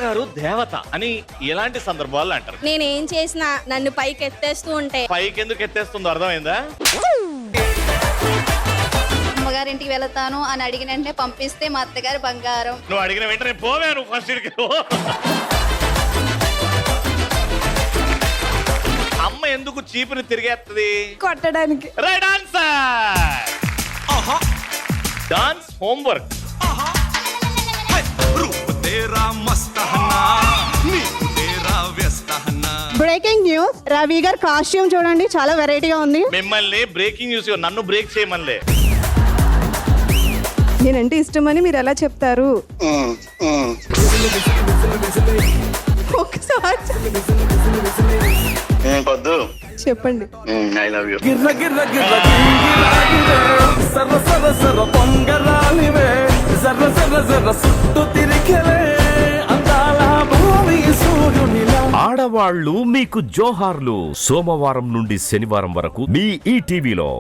అత్తగారు దేవత అని ఎలాంటి సందర్భాల్లో అంటారు? నేనేం చేసినా నన్ను పైకి ఎత్తేస్తూ ఉంటే. పైకి ఎందుకు ఎత్తేస్తుందో అర్థమైందా? అమ్మగారింటికి వెళతాను అని అడిగిన వెంటనే పంపిస్తే మా అత్తగారు బంగారం. నువ్వు అడిగిన వెంటనే పోవే, నువ్వు ఫస్ట్ ఇడికి అమ్మ ఎందుకు చీపుని తిరిగేస్తుంది? కొట్టడానికి. Right answer. Dance homework. Breaking news, Ravi గారు కాస్ట్యూమ్ చూడండి, చాలా వెరైటీగా ఉంది. మిమ్మల్ని బ్రేకింగ్ న్యూస్ నన్ను బ్రేక్ చేయమనిలే. నేనంటే ఇష్టమని మీరు ఎలా చెప్తారు? ఒకసారి పొద్దు చెప్పండి. I love you. ఆడవాళ్ళు మీకు జోహార్లు. సోమవారం నుండి శనివారం వరకు మీ ఈటీవీలో.